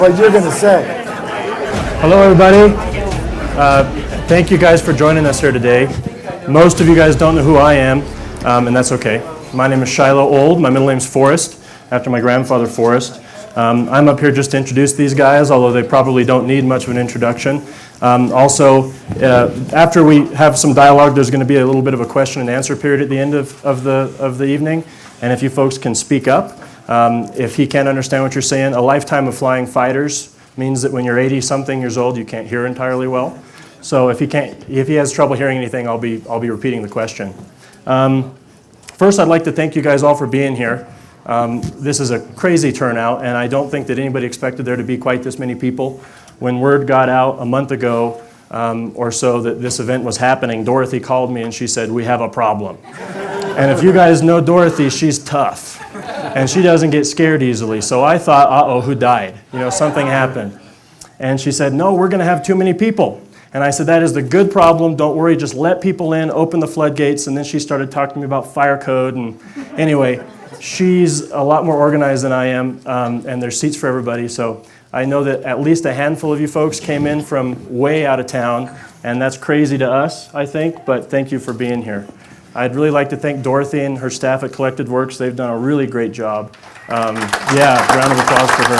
What you're going to say. Hello, everybody. Thank you guys for joining us here today. Most of you guys don't know who I am, and that's okay. My name is Shiloh Old. My middle name is Forrest, after my grandfather Forrest. I'm up here just to introduce these guys, although they probably don't need much of an introduction. Also, after we have some dialogue, there's going to be a little bit of a question and answer period at the end of the evening, and if you folks can speak up. If he can't understand what you're saying, a lifetime of flying fighters means that when you're 80-something years old, you can't hear entirely well. So if he has trouble hearing anything, I'll be repeating the question. First, I'd like to thank you guys all for being here. This is a crazy turnout, and I don't think that anybody expected there to be quite this many people. When word got out a month ago or so that this event was happening, Dorothy called me and she said, "We have a problem." And if you guys know Dorothy, she's tough. And she doesn't get scared easily. So I thought, uh-oh, who died? Something happened. And she said, "No, we're going to have too many people." And I said, "That is the good problem. Don't worry, just let people in, open the floodgates." And then she started talking to me about fire code. And anyway, she's a lot more organized than I am, and there's seats for everybody. So I know that at least a handful of you folks came in from way out of town, and that's crazy to us, I think, but thank you for being here. I'd really like to thank Dorothy and her staff at Collected Works. They've done a really great job. Yeah, round of applause for her.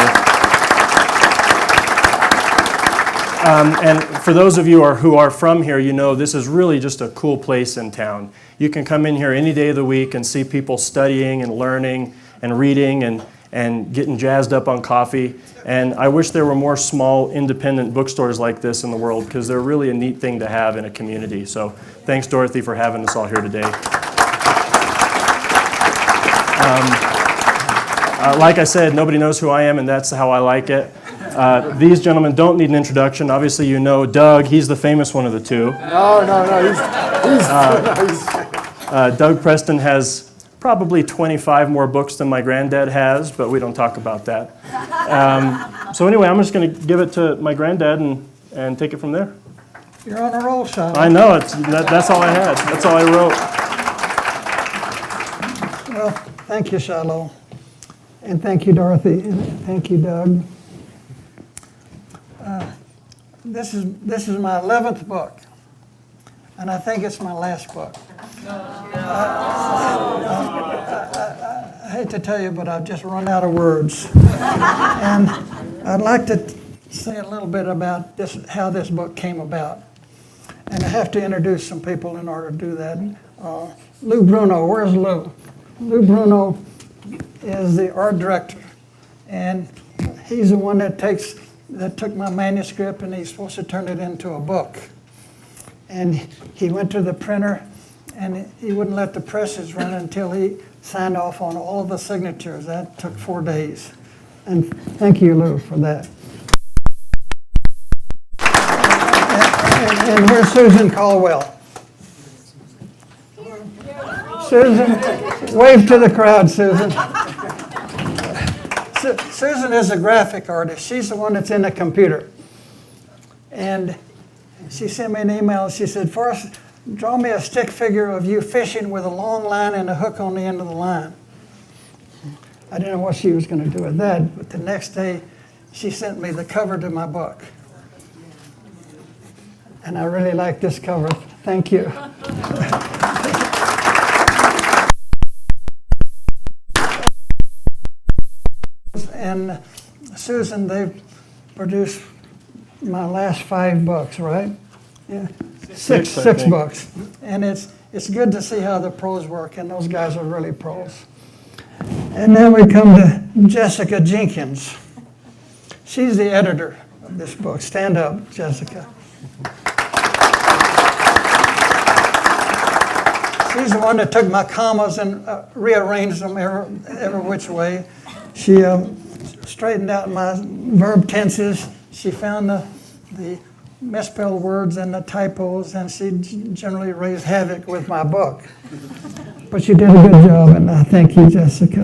And for those of you who are from here, this is really just a cool place in town. You can come in here any day of the week and see people studying and learning and reading and getting jazzed up on coffee. And I wish there were more small, independent bookstores like this in the world, because they're really a neat thing to have in a community. So thanks, Dorothy, for having us all here today. Like I said, nobody knows who I am, and that's how I like it. These gentlemen don't need an introduction. Obviously, you know Doug. He's the famous one of the two. No. Doug Preston has probably 25 more books than my granddad has, but we don't talk about that. So anyway, I'm just going to give it to my granddad and take it from there. You're on a roll, Shiloh. I know, that's all I had. That's all I wrote. Well, thank you, Shiloh. And thank you, Dorothy. And thank you, Doug. This is my 11th book, and I think it's my last book. I hate to tell you, but I've just run out of words. And I'd like to say a little bit about how this book came about. And I have to introduce some people in order to do that. Lou Bruno, where's Lou? Lou Bruno is the art director. And he's the one that took my manuscript, and he's supposed to turn it into a book. And he went to the printer, and he wouldn't let the presses run until he signed off on all of the signatures. That took 4 days. And thank you, Lou, for that. And here's Susan Caldwell. Susan, wave to the crowd, Susan. Susan is a graphic artist. She's the one that's in the computer. And she sent me an email. She said, "Forrest, draw me a stick figure of you fishing with a long line and a hook on the end of the line." I didn't know what she was going to do with that, but the next day she sent me the cover to my book. And I really like this cover. Thank you. And Susan, they've produced my last 5 books, right? Yeah. Six books. And it's good to see how the pros work, and those guys are really pros. And then we come to Jessica Jenkins. She's the editor of this book. Stand up, Jessica. She's the one that took my commas and rearranged them every which way. She straightened out my verb tenses. She found the misspelled words and the typos, and she generally raised havoc with my book. But you did a good job, and I thank you, Jessica.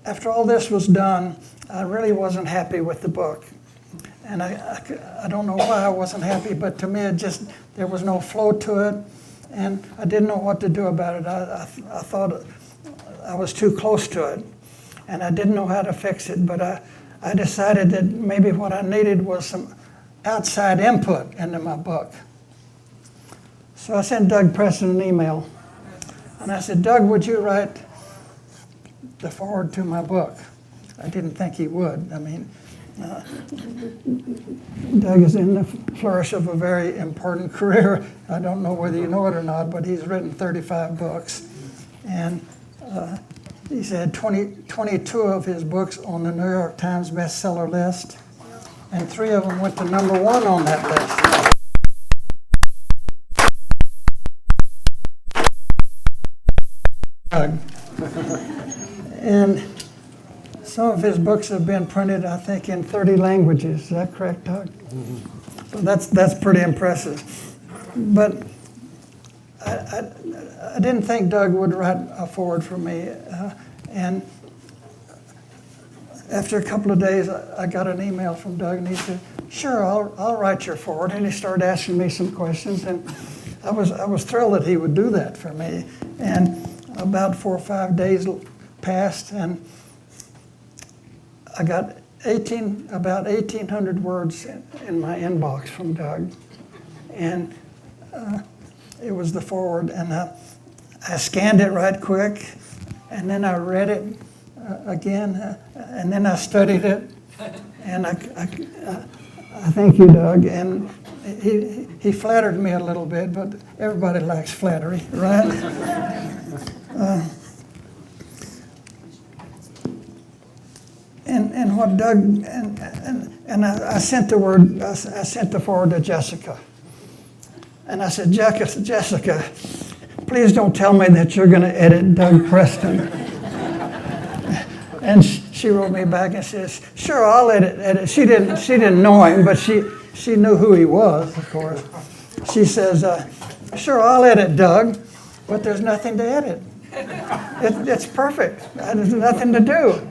After all this was done, I really wasn't happy with the book. And I don't know why I wasn't happy, but to me there was no flow to it, and I didn't know what to do about it. I thought I was too close to it, and I didn't know how to fix it, but I decided that maybe what I needed was some outside input into my book. So I sent Doug Preston an email, and I said, Doug, would you write the foreword to my book? I didn't think he would. I mean, Doug is in the flourish of a very important career. I don't know whether you know it or not, but he's written 35 books. And he's had 22 of his books on the New York Times bestseller list, and 3 of them went to #1 on that list. Doug. And some of his books have been printed, I think, in 30 languages. Is that correct, Doug? So that's pretty impressive. But I didn't think Doug would write a foreword for me. And after a couple of days, I got an email from Doug, and he said, sure, I'll write your foreword. And he started asking me some questions, and I was thrilled that he would do that for me. And about 4 or 5 days passed, and I got about 1,800 words in my inbox from Doug. And it was the foreword, and I scanned it right quick, and then I read it again, and then I studied it, and I thank you, Doug. And he flattered me a little bit, but everybody likes flattery, right? And what Doug and I sent the foreword to Jessica, and I said, Jessica, please don't tell me that you're going to edit Doug Preston. And she wrote me back and says, sure, I'll edit. She didn't know him, but she knew who he was, of course. She says, sure, I'll edit Doug, but there's nothing to edit. It's perfect. There's nothing to do.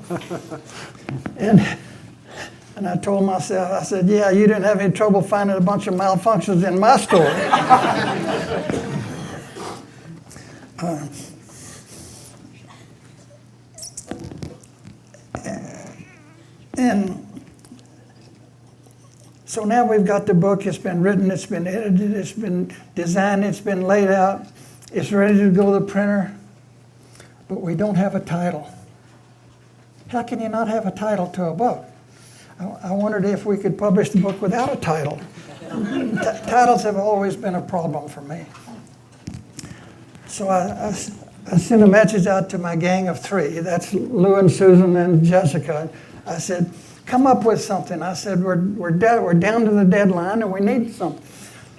And I told myself, I said, yeah, you didn't have any trouble finding a bunch of malfunctions in my story. And so now we've got the book. It's been written, it's been edited, it's been designed, it's been laid out. It's ready to go to the printer, but we don't have a title. How can you not have a title to a book? I wondered if we could publish the book without a title. Titles have always been a problem for me. So I sent a message out to my gang of 3. That's Lou and Susan and Jessica. I said, come up with something. I said, we're down to the deadline and we need something.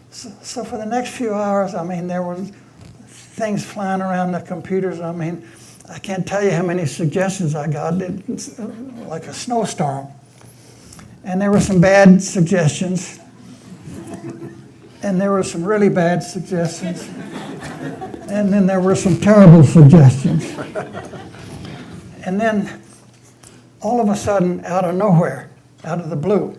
So for the next few hours, I mean, there were things flying around the computers. I mean, I can't tell you how many suggestions I got. It's like a snowstorm. And there were some bad suggestions. And there were some really bad suggestions. And then there were some terrible suggestions. And then all of a sudden, out of nowhere, out of the blue,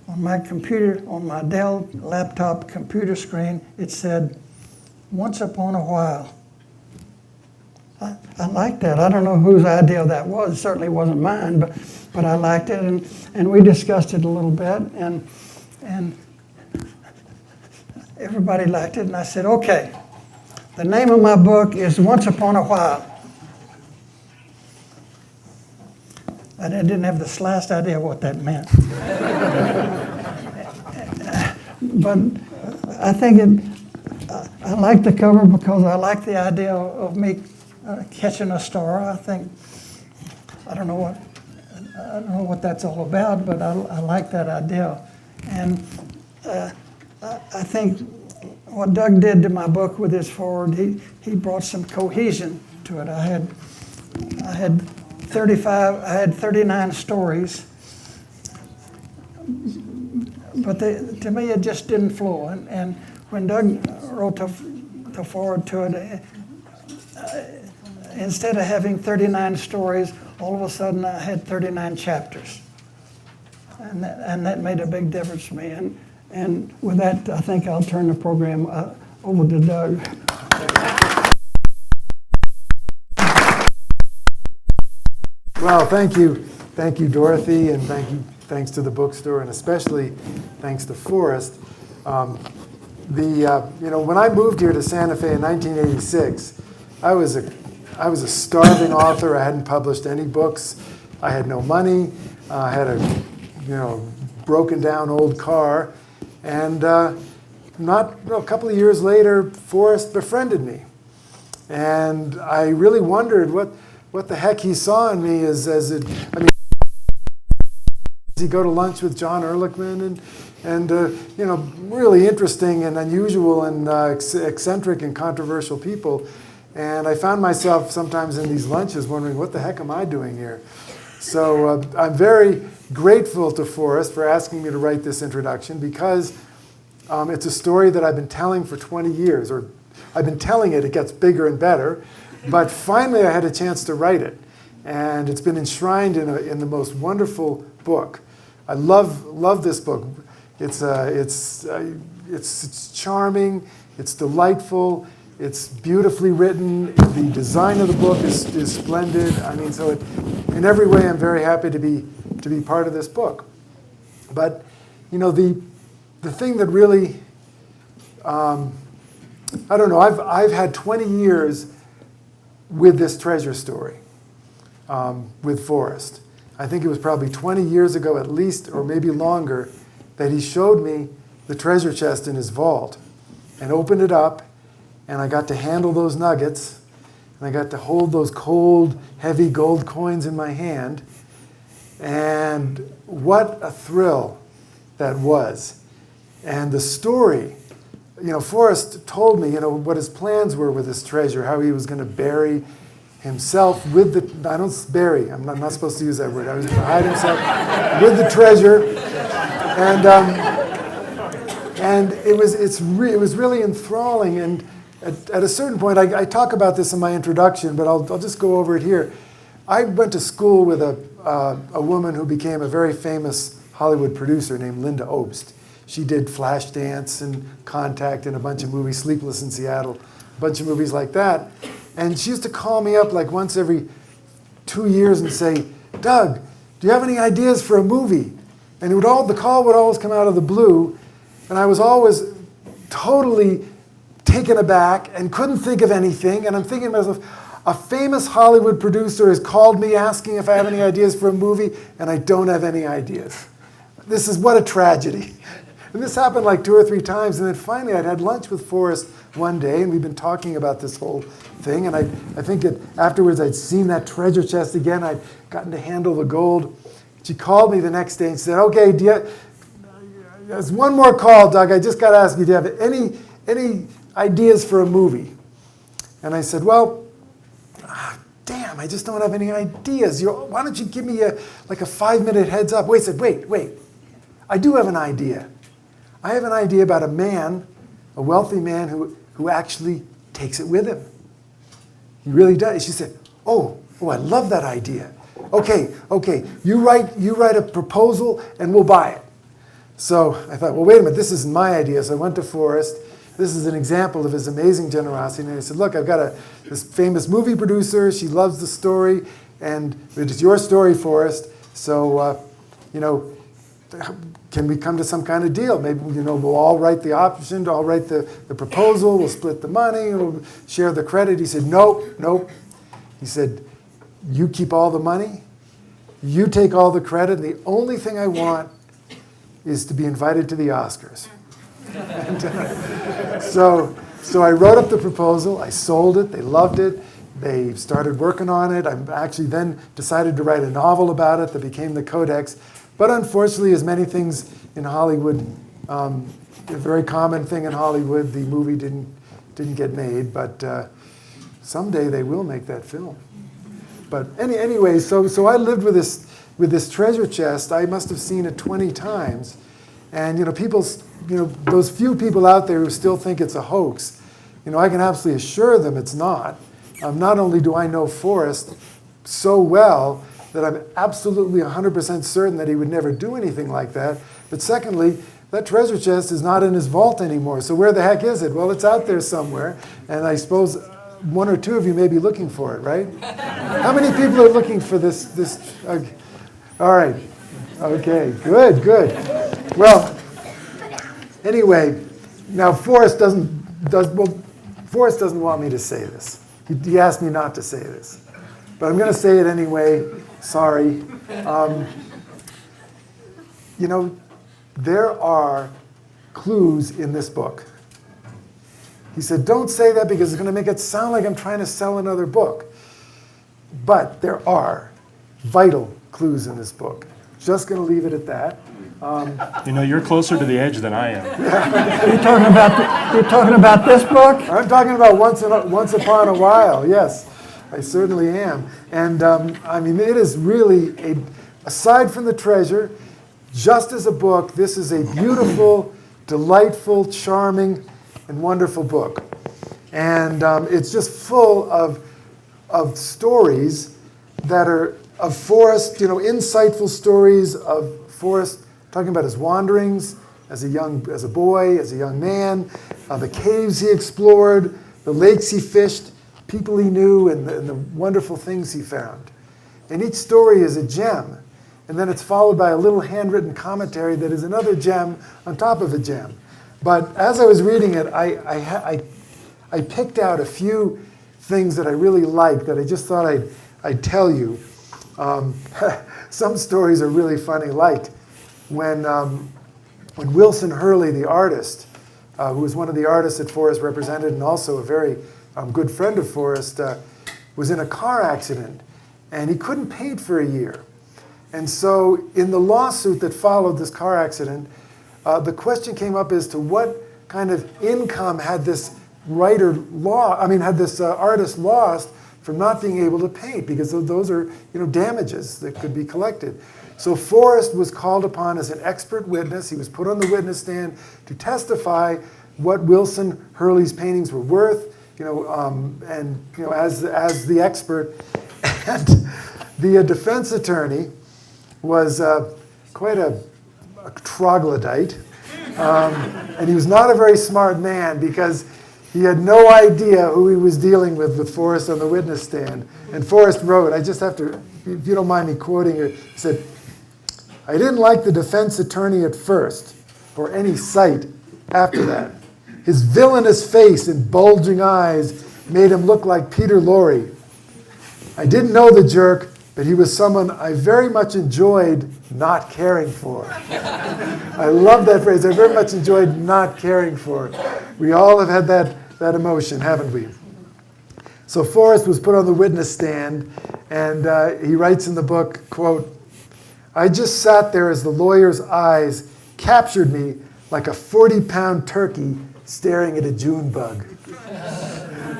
on my computer, on my Dell laptop computer screen, it said, "Once upon a while." I liked that. I don't know whose idea that was. It certainly wasn't mine, but I liked it, and we discussed it a little bit, and everybody liked it, and I said, okay, the name of my book is Once Upon a While. I didn't have the slightest idea what that meant. But I think I like the cover because I like the idea of me catching a star. I don't know what that's all about, but I like that idea. And I think what Doug did to my book with his foreword, he brought some cohesion to it. I had 39 stories, but to me it just didn't flow. And when Doug wrote the foreword to it, instead of having 39 stories, all of a sudden I had 39 chapters. And that made a big difference to me. And with that, I think I'll turn the program over to Doug. Well, thank you, Dorothy, and thanks to the bookstore, and especially thanks to Forrest. When I moved here to Santa Fe in 1986, I was a starving author. I hadn't published any books. I had no money. I had a broken down old car, and a couple of years later, Forrest befriended me, and I really wondered what the heck he saw in me does he go to lunch with John Ehrlichman and really interesting and unusual and eccentric and controversial people. And I found myself sometimes in these lunches wondering, what the heck am I doing here? So I'm very grateful to Forrest for asking me to write this introduction, because it's a story that I've been telling for 20 years, or I've been telling it gets bigger and better, but finally I had a chance to write it. And it's been enshrined in the most wonderful book. I love this book. It's charming, it's delightful, it's beautifully written. The design of the book is splendid. I mean, so in every way, I'm very happy to be part of this book. But the thing that really, I don't know. I've had 20 years with this treasure story, with Forrest. I think it was probably 20 years ago at least, or maybe longer, that he showed me the treasure chest in his vault and opened it up, and I got to handle those nuggets, and I got to hold those cold, heavy gold coins in my hand, and what a thrill that was. And the story, Forrest told me, what his plans were with this treasure, how he was going to bury himself with I'm not supposed to use that word. I was going to hide himself with the treasure. And it was really enthralling. And at a certain point, I talk about this in my introduction, but I'll just go over it here. I went to school with a woman who became a very famous Hollywood producer named Linda Obst. She did Flashdance and Contact and a bunch of movies, Sleepless in Seattle, a bunch of movies like that. And she used to call me up like once every 2 years and say, "Doug, do you have any ideas for a movie?" And the call would always come out of the blue, and I was always totally taken aback and couldn't think of anything. And I'm thinking to myself, a famous Hollywood producer has called me asking if I have any ideas for a movie, and I don't have any ideas. This is what a tragedy. And this happened like 2 or 3 times, and then finally I'd had lunch with Forrest one day, and we've been talking about this whole thing, and I think that afterwards I'd seen that treasure chest again. I'd gotten to handle the gold. She called me the next day and said, "Okay, there's one more call, Doug. I just got to ask you, do you have any ideas for a movie?" And I said, "Well, damn, I just don't have any ideas. Why don't you give me a 5-minute heads up?" Wait. I do have an idea. I have an idea about a man, a wealthy man who actually takes it with him. He really does. She said, oh, I love that idea. Okay, you write a proposal and we'll buy it. So I thought, well, wait a minute, this isn't my idea. So I went to Forrest. This is an example of his amazing generosity. And I said, look, I've got this famous movie producer. She loves the story, and it is your story, Forrest. So, can we come to some kind of deal? Maybe, we'll all write the option, I'll write the proposal, we'll split the money, we'll share the credit. He said, nope. He said, you keep all the money, you take all the credit, and the only thing I want is to be invited to the Oscars. And, so I wrote up the proposal, I sold it, they loved it, they started working on it. I actually then decided to write a novel about it that became the Codex. But unfortunately, as many things in Hollywood, a very common thing in Hollywood, the movie didn't get made. But someday they will make that film. But anyway, so I lived with this treasure chest. I must have seen it 20 times, and those few people out there who still think it's a hoax, I can absolutely assure them it's not. Not only do I know Forrest so well that I'm absolutely 100% certain that he would never do anything like that. But secondly, that treasure chest is not in his vault anymore. So where the heck is it? Well, it's out there somewhere. And I suppose one or two of you may be looking for it, right? How many people are looking for this? All right. Okay, good. Well, anyway, now Forrest doesn't want me to say this. He asked me not to say this. But I'm going to say it anyway. Sorry. There are clues in this book. He said, don't say that because it's going to make it sound like I'm trying to sell another book. But there are vital clues in this book. Just going to leave it at that. You're closer to the edge than I am. You're talking about this book? I'm talking about Once Upon a While, yes. I certainly am. And it is really, aside from the treasure, just as a book, this is a beautiful, delightful, charming, and wonderful book. And it's just full of stories that are of Forrest, insightful stories of Forrest talking about his wanderings as a boy, as a young man, the caves he explored, the lakes he fished, people he knew, and the wonderful things he found. And each story is a gem. And then it's followed by a little handwritten commentary that is another gem on top of a gem. But as I was reading it, I picked out a few things that I really liked that I just thought I'd tell you. Some stories are really funny, like when Wilson Hurley, the artist, who was one of the artists that Forrest represented and also a very good friend of Forrest, was in a car accident, and he couldn't paint for a year. And so in the lawsuit that followed this car accident, the question came up as to what kind of income had this artist lost from not being able to paint, because those are damages that could be collected. So Forrest was called upon as an expert witness. He was put on the witness stand to testify what Wilson Hurley's paintings were worth, as the expert. And the defense attorney was quite a troglodyte, and he was not a very smart man because he had no idea who he was dealing with Forrest on the witness stand. And Forrest wrote, I just have to, if you don't mind me quoting it, he said, I didn't like the defense attorney at first, or any sight after that. His villainous face and bulging eyes made him look like Peter Lorre. I didn't know the jerk, but he was someone I very much enjoyed not caring for. I love that phrase. I very much enjoyed not caring for. We all have had that emotion, haven't we? So Forrest was put on the witness stand, and he writes in the book, quote, I just sat there as the lawyer's eyes captured me like a 40-pound turkey staring at a June bug.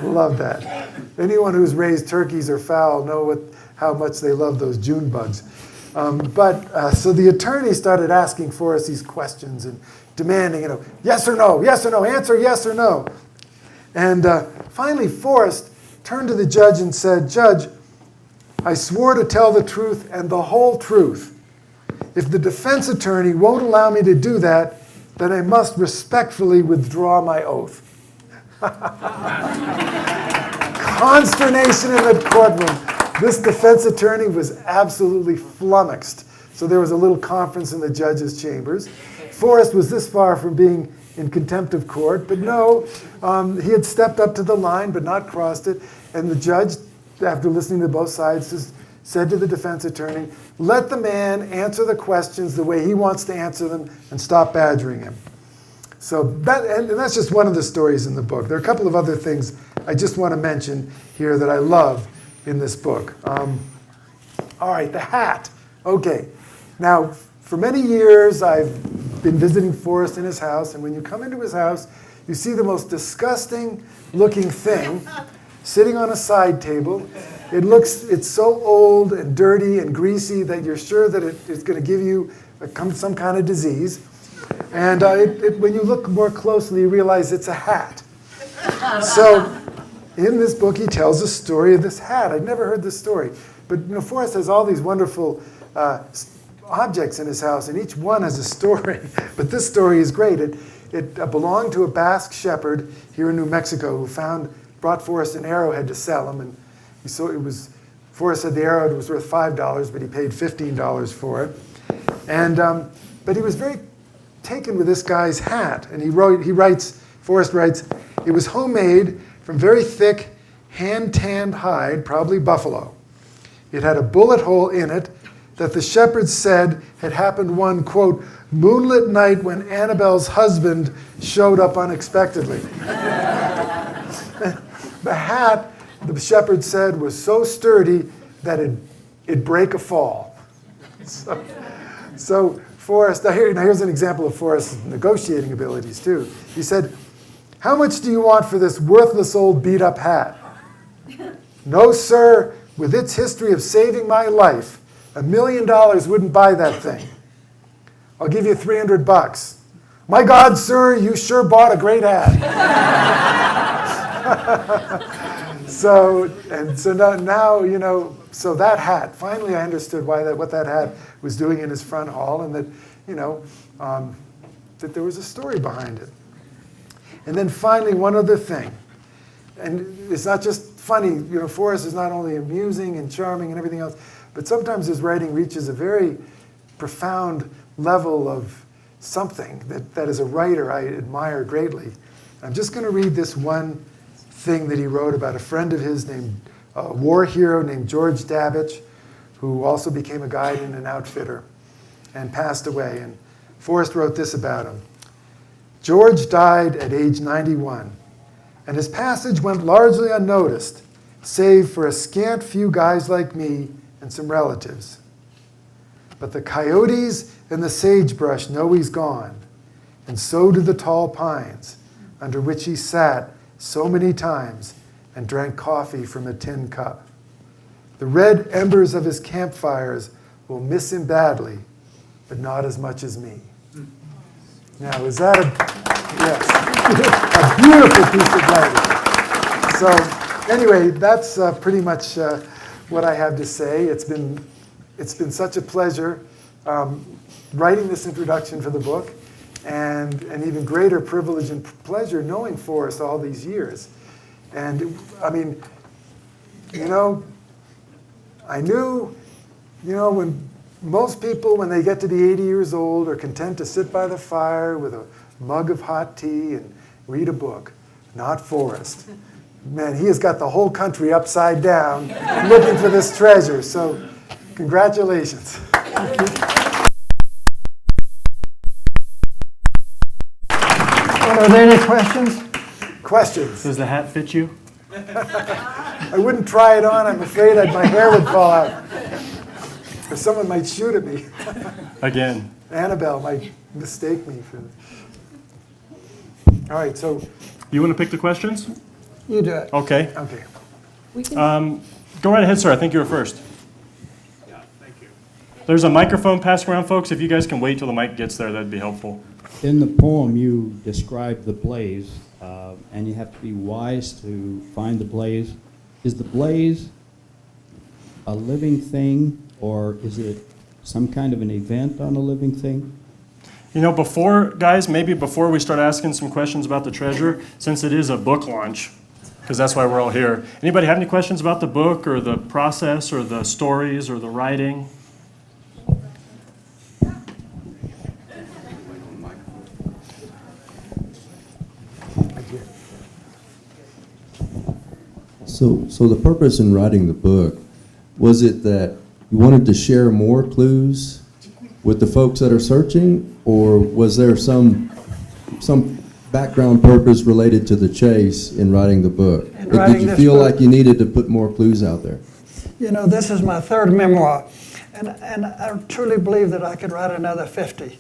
Love that. Anyone who's raised turkeys or fowl know how much they love those June bugs. So the attorney started asking Forrest these questions and demanding, yes or no, answer yes or no. And finally, Forrest turned to the judge and said, Judge, I swore to tell the truth and the whole truth. If the defense attorney won't allow me to do that, then I must respectfully withdraw my oath. Consternation in the courtroom. This defense attorney was absolutely flummoxed. So there was a little conference in the judge's chambers. Forrest was this far from being in contempt of court, but no, he had stepped up to the line but not crossed it. And the judge, after listening to both sides, just said to the defense attorney, let the man answer the questions the way he wants to answer them and stop badgering him. So that's just one of the stories in the book. There are a couple of other things I just want to mention here that I love in this book. All right, the hat. Okay. Now, for many years, I've been visiting Forrest in his house, and when you come into his house, you see the most disgusting looking thing sitting on a side table. It's so old and dirty and greasy that you're sure that it's going to give you some kind of disease. And when you look more closely, you realize it's a hat. So in this book, he tells the story of this hat. I'd never heard this story. But Forrest has all these wonderful objects in his house, and each one has a story. But this story is great. It belonged to a Basque shepherd here in New Mexico who found brought Forrest an arrowhead to sell him, and Forrest said the arrowhead was worth $5, but he paid $15 for it. And but he was very taken with this guy's hat, and Forrest writes, "It was homemade from very thick, hand-tanned hide, probably buffalo. It had a bullet hole in it that the shepherds said had happened one, quote, moonlit night when Annabelle's husband showed up unexpectedly." The hat, the shepherds said, was so sturdy that it'd break a fall. So Forrest, now here's an example of Forrest's negotiating abilities too. He said, "How much do you want for this worthless old beat-up hat?" "No, sir, with its history of saving my life, $1 million wouldn't buy that thing." "I'll give you $300. "My God, sir, you sure bought a great hat." So now, so that hat, finally I understood what that hat was doing in his front hall, and that, that there was a story behind it. And then finally, one other thing, and it's not just funny, Forrest is not only amusing and charming and everything else, but sometimes his writing reaches a very profound level of something that as a writer I admire greatly. I'm just going to read this one thing that he wrote about a friend of his named a war hero named George Dabbich, who also became a guide and an outfitter and passed away. And Forrest wrote this about him. "George died at age 91, and his passage went largely unnoticed, save for a scant few guys like me and some relatives. But the coyotes and the sagebrush know he's gone, and so do the tall pines, under which he sat so many times and drank coffee from a tin cup. The red embers of his campfires will miss him badly, but not as much as me." Now, is that a beautiful piece of writing? So anyway, that's pretty much what I have to say. It's been such a pleasure writing this introduction for the book, and an even greater privilege and pleasure knowing Forrest all these years. And I mean, I knew, when most people, when they get to be 80 years old, are content to sit by the fire with a mug of hot tea and read a book. Not Forrest. Man, he has got the whole country upside down looking for this treasure. So congratulations. Are there any questions? Questions? Does the hat fit you? I wouldn't try it on. I'm afraid my hair would fall out. Or someone might shoot at me. Again. Annabelle might mistake me for... All right, so... You want to pick the questions? You do it. Okay. Okay. Go right ahead, sir. I think you were first. Yeah, thank you. There's a microphone passed around, folks. If you guys can wait till the mic gets there, that'd be helpful. In the poem, you describe the blaze, and you have to be wise to find the blaze. Is the blaze a living thing, or is it some kind of an event on a living thing? Maybe before we start asking some questions about the treasure, since it is a book launch, because that's why we're all here. Anybody have any questions about the book or the process or the stories or the writing? So the purpose in writing the book, was it that you wanted to share more clues with the folks that are searching, or was there some background purpose related to the chase in writing the book? Or did you feel like you needed to put more clues out there? This is my third memoir, and I truly believe that I could write another 50.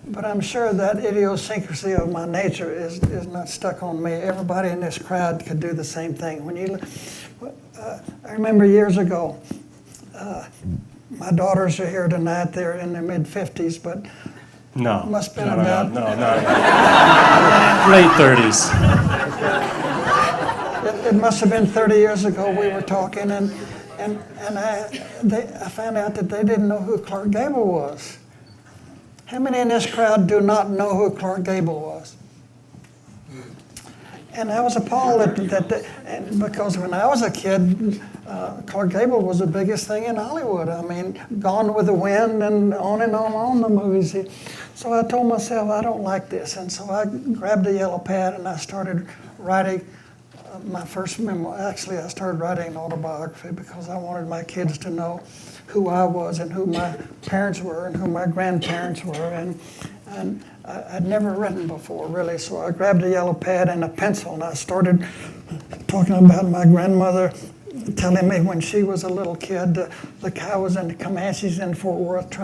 But I'm sure that idiosyncrasy of my nature is not stuck on me. Everybody in this crowd could do the same thing. I remember years ago, my daughters are here tonight. They're in their mid-50s, but No. must have been No. about Late 30s. It must have been 30 years ago we were talking, and I found out that they didn't know who Clark Gable was. How many in this crowd do not know who Clark Gable was? And I was appalled and because when I was a kid, Clark Gable was the biggest thing in Hollywood. I mean, Gone with the Wind and on the movies. So I told myself, I don't like this. And so I grabbed a yellow pad and I started writing my first memoir. Actually, I started writing an autobiography because I wanted my kids to know who I was and who my parents were and who my grandparents were. And I'd never written before, really, so I grabbed a yellow pad and a pencil, and I started talking about my grandmother telling me when she was a little kid, the cow was in the Comanches in Fort Worth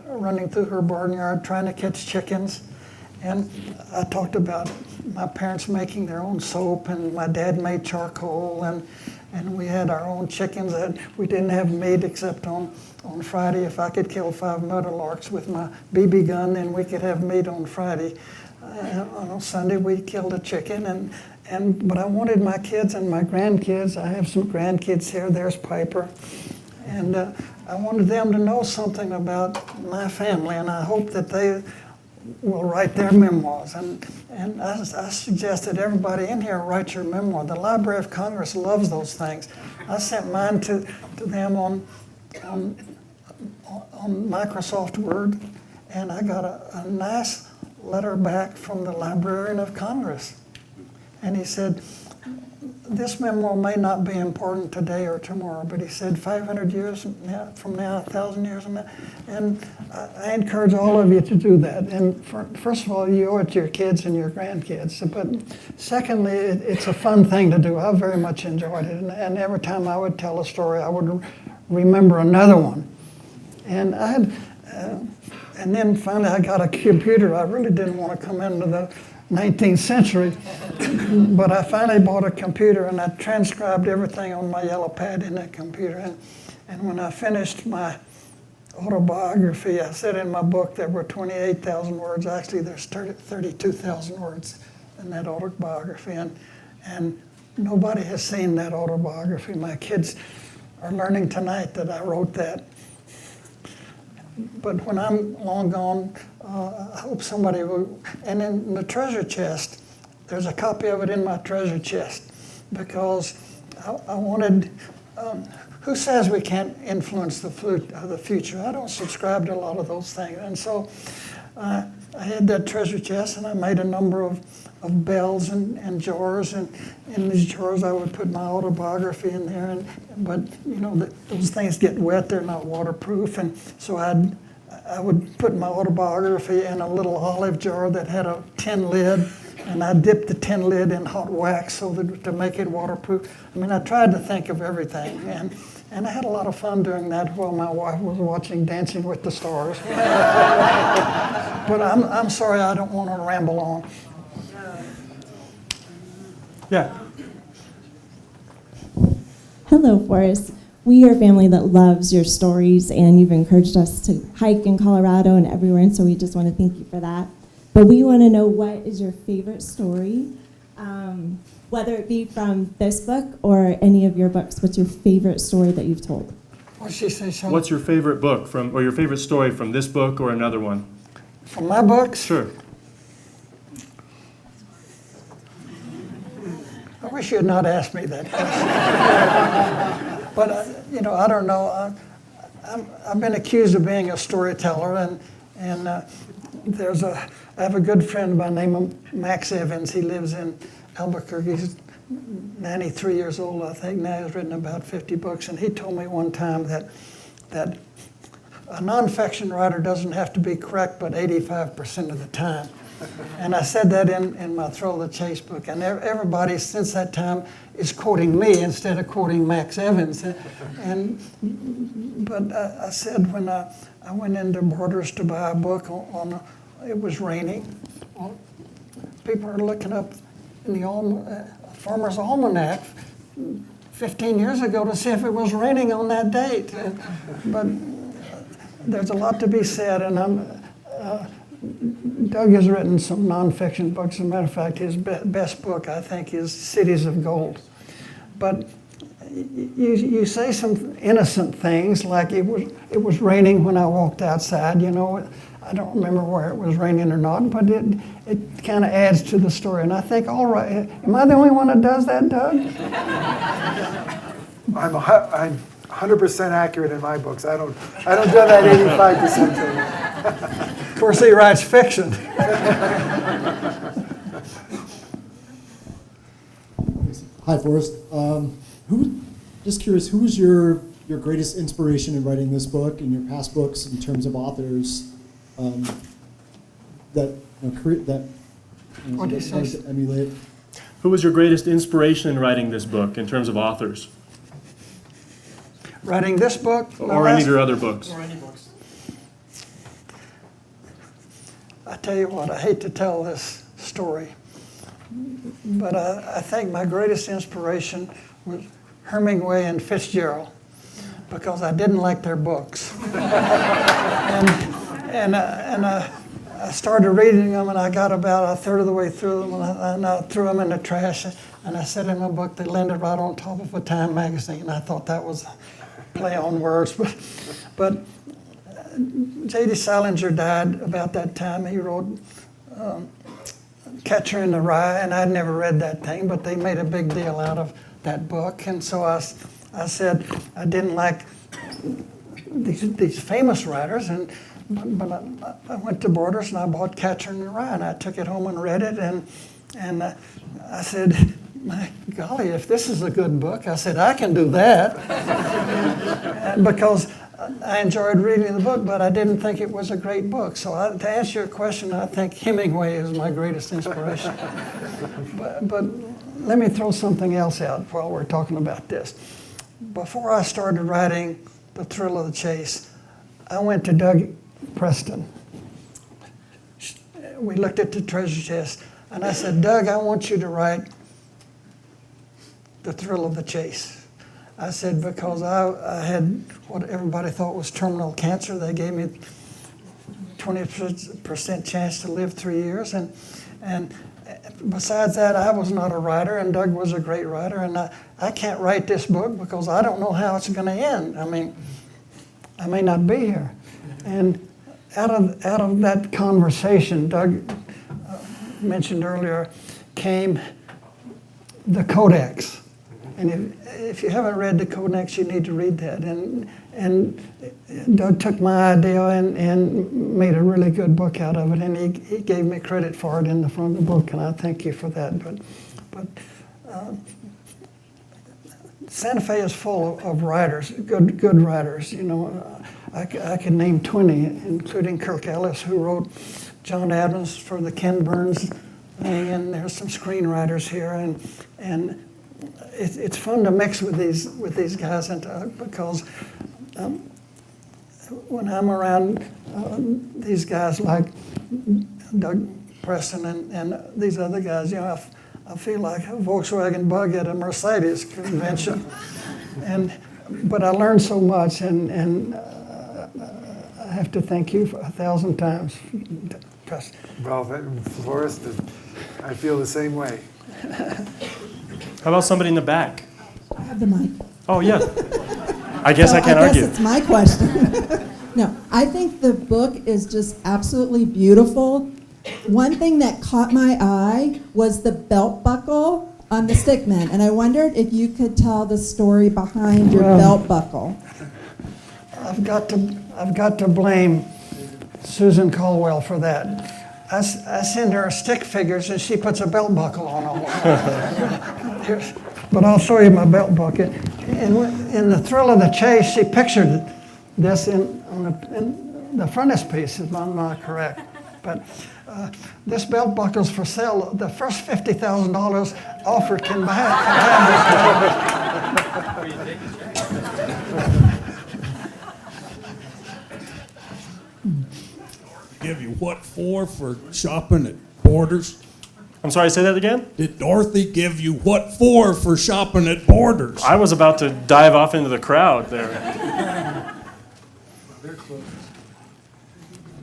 running through her barnyard trying to catch chickens. And I talked about my parents making their own soap, and my dad made charcoal, and we had our own chickens. We didn't have meat except on Friday. If I could kill 5 meadowlarks with my BB gun, then we could have meat on Friday. On Sunday, we killed a chicken, but I wanted my kids and my grandkids. I have some grandkids here. There's Piper, and I wanted them to know something about my family, and I hope that they will write their memoirs. And I suggest that everybody in here write your memoir. The Library of Congress loves those things. I sent mine to them on Microsoft Word, and I got a nice letter back from the Librarian of Congress. And he said, this memoir may not be important today or tomorrow, but he said 500 years from now, 1,000 years from now. And I encourage all of you to do that. And first of all, you owe it to your kids and your grandkids. But secondly, it's a fun thing to do. I very much enjoyed it. And every time I would tell a story, I would remember another one. And and then finally I got a computer. I really didn't want to come into the 19th century, but I finally bought a computer and I transcribed everything on my yellow pad in that computer. And when I finished my autobiography, I said in my book there were 28,000 words. Actually, there's 32,000 words in that autobiography, and nobody has seen that autobiography. My kids are learning tonight that I wrote that. But when I'm long gone, I hope somebody will. And in the treasure chest, there's a copy of it in my treasure chest because I wanted. Who says we can't influence the future? I don't subscribe to a lot of those things. And so I had that treasure chest, and I made a number of bells and jars, and in these jars I would put my autobiography in there. But you know, those things get wet; they're not waterproof, and so I would put my autobiography in a little olive jar that had a tin lid, and I dipped the tin lid in hot wax so that to make it waterproof. I mean, I tried to think of everything, and I had a lot of fun doing that while my wife was watching Dancing with the Stars. But I'm sorry, I don't want to ramble on. Yeah. Hello, Forrest. We are a family that loves your stories, and you've encouraged us to hike in Colorado and everywhere, and so we just want to thank you for that. But we want to know, what is your favorite story, whether it be from this book or any of your books? What's your favorite story that you've told? What did she say, Shelley? What's your favorite book or your favorite story from this book or another one? From my books? Sure. I wish you had not asked me that question. But, you know, I don't know. I've been accused of being a storyteller, and I have a good friend by the name of Max Evans. He lives in Albuquerque. He's 93 years old, I think. Now he's written about 50 books, and he told me one time that a nonfiction writer doesn't have to be correct but 85% of the time. And I said that in my Thrill of the Chase book, and everybody since that time is quoting me instead of quoting Max Evans. But I said when I went into Borders to buy a book it was raining. Well, people are looking up in the Farmer's Almanac 15 years ago to see if it was raining on that date. But there's a lot to be said, and Doug has written some nonfiction books. As a matter of fact, his best book, I think, is Cities of Gold. But you say some innocent things like it was raining when I walked outside. You know, I don't remember where it was raining or not, but it kind of adds to the story. And I think, all right, am I the only one that does that, Doug? I'm 100% accurate in my books. I don't do that 85% thing. Of course, he writes fiction. Hi, Forrest. Just curious, who was your greatest inspiration in writing this book and your past books in terms of authors that What did you say? to emulate? Who was your greatest inspiration in writing this book in terms of authors? Writing this book? Or any of your other books? I tell you what, I hate to tell this story, but I think my greatest inspiration was Hemingway and Fitzgerald, because I didn't like their books. and I started reading them, and I got about a third of the way through them, and I threw them in the trash, and I said in my book, they landed right on top of a Time magazine. I thought that was a play on words, but J.D. Salinger died about that time. He wrote Catcher in the Rye, and I'd never read that thing, but they made a big deal out of that book. And so I said I didn't like these famous writers, but I went to Borders and I bought Catcher in the Rye, and I took it home and read it, and I said, my golly, if this is a good book, I said, I can do that. Because I enjoyed reading the book, but I didn't think it was a great book. So to answer your question, I think Hemingway is my greatest inspiration. but let me throw something else out while we're talking about this. Before I started writing The Thrill of the Chase, I went to Doug Preston. We looked at the treasure chest, and I said, Doug, I want you to write The Thrill of the Chase. I said, because I had what everybody thought was terminal cancer. They gave me 20% chance to live 3 years. And besides that, I was not a writer, and Doug was a great writer. And I can't write this book because I don't know how it's going to end. I mean, I may not be here. And out of that conversation, Doug mentioned earlier, came the Codex. And if you haven't read the Codex, you need to read that. And Doug took my idea and made a really good book out of it. And he gave me credit for it in the front of the book, and I thank you for that. But Santa Fe is full of writers, good writers. You know, I can name 20, including Kirk Ellis, who wrote John Adams for the Ken Burns thing, and there's some screenwriters here, and it's fun to mix with these guys, and because when I'm around these guys like Doug Preston and these other guys, you know, I feel like a Volkswagen Bug at a Mercedes convention, but I learned so much, and I have to thank you 1,000 times, Preston. Well, Forrest, I feel the same way. How about somebody in the back? I have the mic. Oh, yeah. I guess I can't argue. I guess it's my question. No, I think the book is just absolutely beautiful. One thing that caught my eye was the belt buckle on the stickman, and I wondered if you could tell the story behind your belt buckle. I've got to blame Susan Caldwell for that. I send her stick figures, and she puts a belt buckle on them. But I'll show you my belt buckle. In The Thrill of the Chase, she pictured this in the frontispiece, if I'm not correct. But this belt buckle's for sale. The first $50,000 offer can buy it. Give you what for shopping at Borders? I'm sorry, say that again? Did Dorothy give you what for shopping at Borders? I was about to dive off into the crowd there.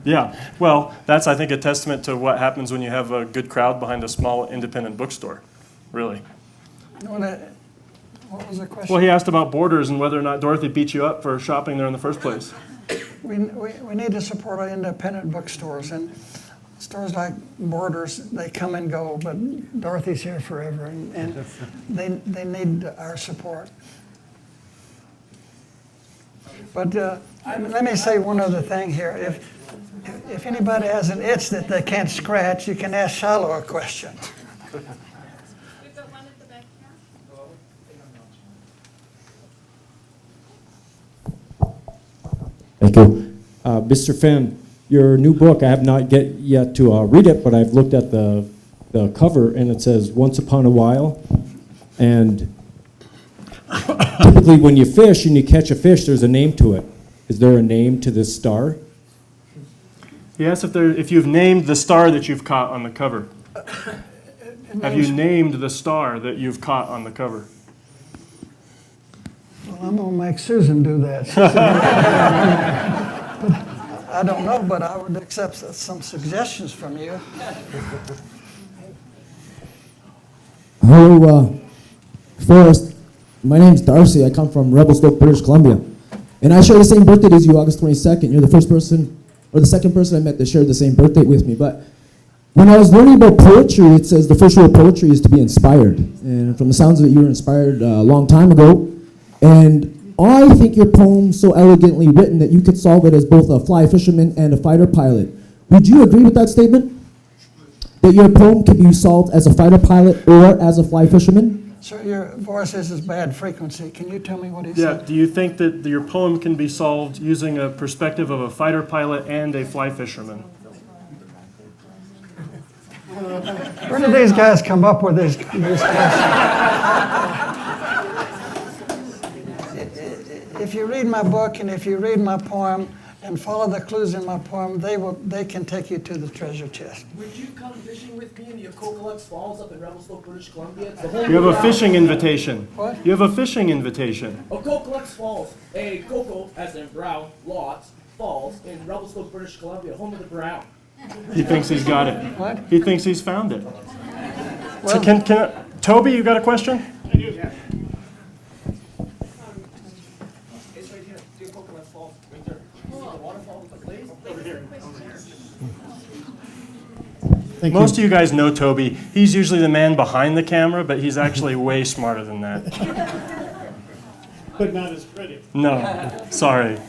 Yeah, well, that's, I think, a testament to what happens when you have a good crowd behind a small independent bookstore, really. What What was the question? Well, he asked about Borders and whether or not Dorothy beat you up for shopping there in the first place. We need to support our independent bookstores, and stores like Borders, they come and go, but Dorothy's here forever, and they need our support. But let me say one other thing here. If anybody has an itch that they can't scratch, you can ask Shiloh a question. We've got one at the back here. Thank you. Mr. Fenn, your new book, I have not yet to read it, but I've looked at the cover, and it says, Once Upon a While. And typically when you fish and you catch a fish, there's a name to it. Is there a name to this star? He asked if you've named the star that you've caught on the cover. Have you named the star that you've caught on the cover? Well, I'm going to make Susan do that. But I don't know, but I would accept some suggestions from you. Hello, Forrest. My name's Darcy. I come from Revelstoke, British Columbia. And I share the same birthday as you, August 22nd. You're the first person, or the second person I met that shared the same birthday with me. But when I was learning about poetry, it says the first rule of poetry is to be inspired. And from the sounds of it, you were inspired a long time ago. And I think your poem's so elegantly written that you could solve it as both a fly fisherman and a fighter pilot. Would you agree with that statement? That your poem can be solved as a fighter pilot or as a fly fisherman? Sir, your voice is bad frequency. Can you tell me what he Yeah, said? do you think that your poem can be solved using a perspective of a fighter pilot and a fly fisherman? Where do these guys come up with these questions? If you read my book and if you read my poem and follow the clues in my poem, they can take you to the treasure chest. Would you come fishing with me in the Collected Falls up in Revelstoke, British Columbia? You have a fishing invitation. What? You have a fishing invitation. Collected Falls, a cocoa, as in brown, lots, falls in Revelstoke, British Columbia, home of the brown. He thinks he's got it. What? He thinks he's found it. So Well, Toby, you got a question? I do. Yeah. It's right here, the Collected Falls, right there. You see the waterfall with the blaze? Over here. Most of you guys know Toby. He's usually the man behind the camera, but he's actually way smarter than that. But not as pretty. No, sorry.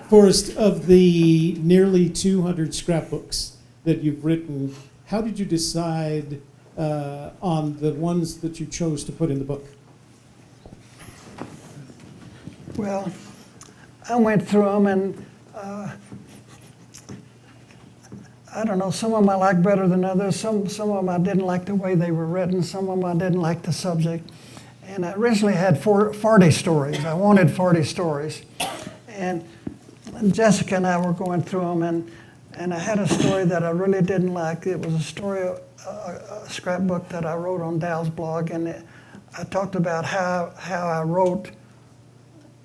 Forrest, of the nearly 200 scrapbooks that you've written, how did you decide on the ones that you chose to put in the book? well, I went through them and I don't know, some of them I liked better than others. Some of them I didn't like the way they were written. Some of them I didn't like the subject. And I originally had 40 stories. I wanted 40 stories. And Jessica and I were going through them, and I had a story that I really didn't like. It was a story, a scrapbook that I wrote on Dow's blog, and I talked about how I wrote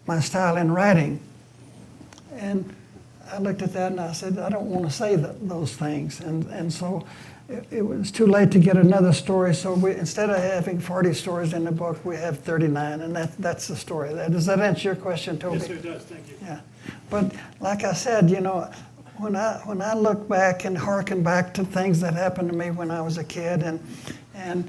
my style in writing. And I looked at that and I said, I don't want to say those things. And so it was too late to get another story. So instead of having 40 stories in the book, we have 39, and that's the story. Does that answer your question, Toby? Yes, it does. Thank you. Yeah. But like I said, you know, when I look back and hearken back to things that happened to me when I was a kid, and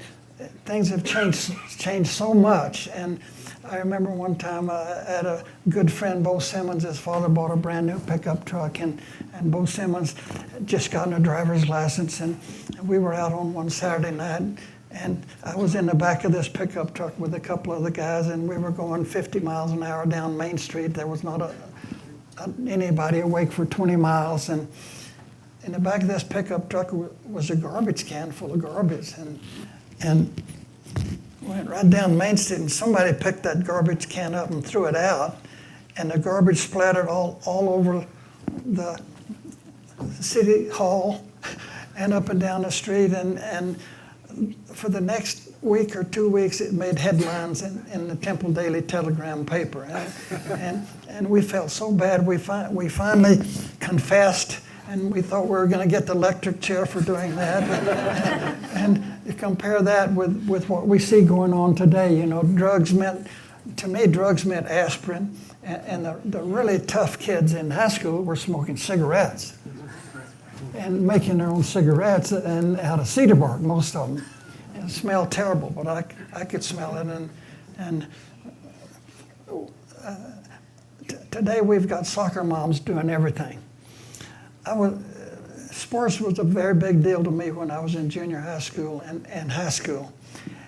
things have changed so much. And I remember one time I had a good friend, Bo Simmons. His father bought a brand new pickup truck, and Bo Simmons had just gotten a driver's license, and we were out on one Saturday night, and I was in the back of this pickup truck with a couple of the guys, and we were going 50 miles an hour down Main Street. There was not anybody awake for 20 miles, and in the back of this pickup truck was a garbage can full of garbage, and went right down Main Street, and somebody picked that garbage can up and threw it out, and the garbage splattered all over the city hall and up and down the street, and for the next week or 2 weeks it made headlines in the Temple Daily Telegram paper, and we felt so bad. We finally confessed, and we thought we were going to get the electric chair for doing that, and you compare that with what we see going on today. You know, drugs meant aspirin, and the really tough kids in high school were smoking cigarettes and making their own cigarettes and out of cedar bark, most of them. And it smelled terrible, but I could smell it. And today we've got soccer moms doing everything. Sports was a very big deal to me when I was in junior high school and high school.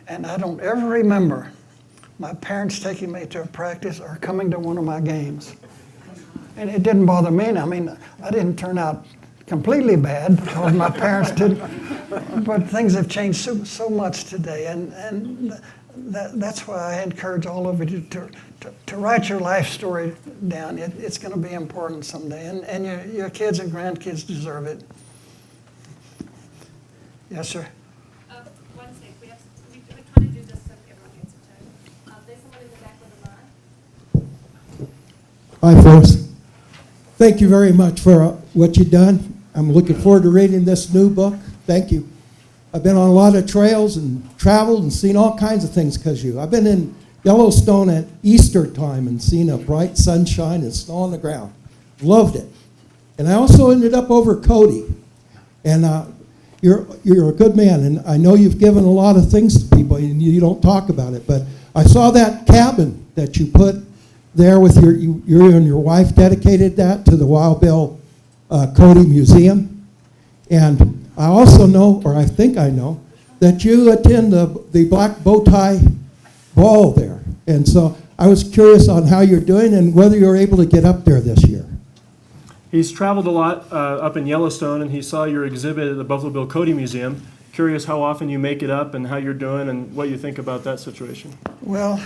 And I don't ever remember my parents taking me to a practice or coming to one of my games. And it didn't bother me. I mean, I didn't turn out completely bad because my parents didn't. But things have changed so much today. And that's why I encourage all of you to write your life story down. It's going to be important someday. And your kids and grandkids deserve it. Yes, sir. One sec. We try to do this so everyone gets a turn. There's someone in the back with a mic. Hi, Forrest. Thank you very much for what you've done. I'm looking forward to reading this new book. Thank you. I've been on a lot of trails and traveled and seen all kinds of things because of you. I've been in Yellowstone at Easter time and seen a bright sunshine and snow on the ground. Loved it. And I also ended up over Cody. And you're a good man, and I know you've given a lot of things to people, and you don't talk about it, but I saw that cabin that you put there with you and your wife dedicated that to the Wild Bill Cody Museum. And I also know, or I think I know, that you attend the Black Bow Tie Ball there. And so I was curious on how you're doing and whether you're able to get up there this year. He's traveled a lot up in Yellowstone, and he saw your exhibit at the Buffalo Bill Cody Museum. Curious how often you make it up and how you're doing and what you think about that situation. Well,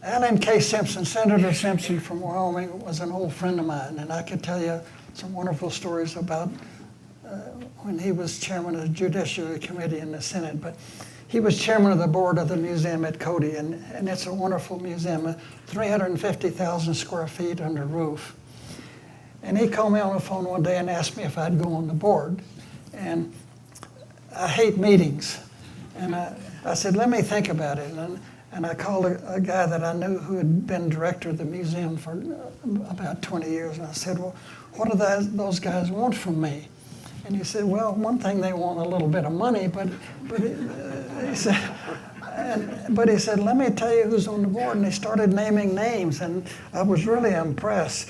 Alan K. Simpson, Senator Simpson from Wyoming, was an old friend of mine, and I could tell you some wonderful stories about when he was chairman of the Judiciary Committee in the Senate. But he was chairman of the board of the museum at Cody, and it's a wonderful museum, 350,000 square feet under roof. And he called me on the phone one day and asked me if I'd go on the board. And I hate meetings. And I said, let me think about it. And I called a guy that I knew who had been director of the museum for about 20 years. And I said, well, what do those guys want from me? And he said, well, one thing, they want a little bit of money, but he said, let me tell you who's on the board. And he started naming names, and I was really impressed.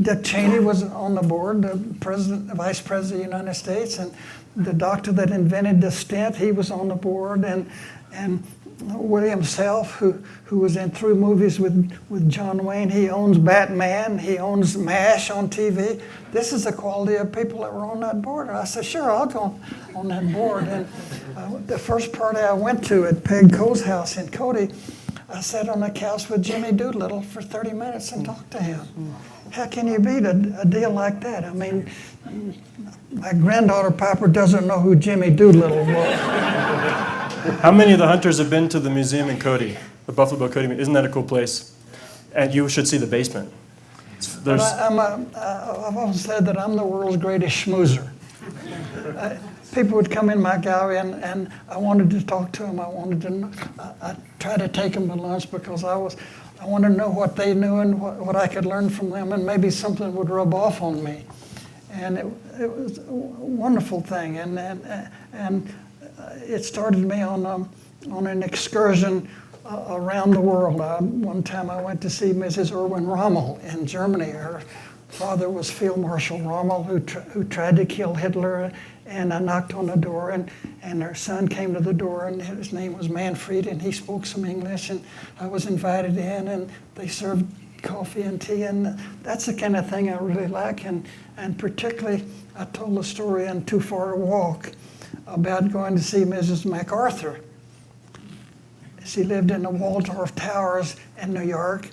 Dick Cheney was on the board, the vice president of the United States, and the doctor that invented the stent, he was on the board, and William Self, who was in 3 movies with John Wayne. He owns Batman, he owns MASH on TV. This is the quality of people that were on that board. And I said, sure, I'll go on that board. And the first party I went to at Peg Coe's house in Cody, I sat on the couch with Jimmy Doolittle for 30 minutes and talked to him. How can you beat a deal like that? I mean, my granddaughter Piper doesn't know who Jimmy Doolittle was. How many of the hunters have been to the museum in Cody, the Buffalo Bill Cody? Isn't that a cool place? And you should see the basement. I've always said that I'm the world's greatest schmoozer. People would come in my gallery, and I wanted to talk to them. I tried to take them to lunch because I wanted to know what they knew and what I could learn from them, and maybe something would rub off on me. And it was a wonderful thing, and it started me on an excursion around the world. One time I went to see Mrs. Erwin Rommel in Germany. Her father was Field Marshal Rommel, who tried to kill Hitler, and I knocked on the door, and her son came to the door, and his name was Manfred, and he spoke some English, and I was invited in, and they served coffee and tea, and that's the kind of thing I really like, and particularly I told a story in Too Far to Walk about going to see Mrs. MacArthur. She lived in the Waldorf Towers in New York,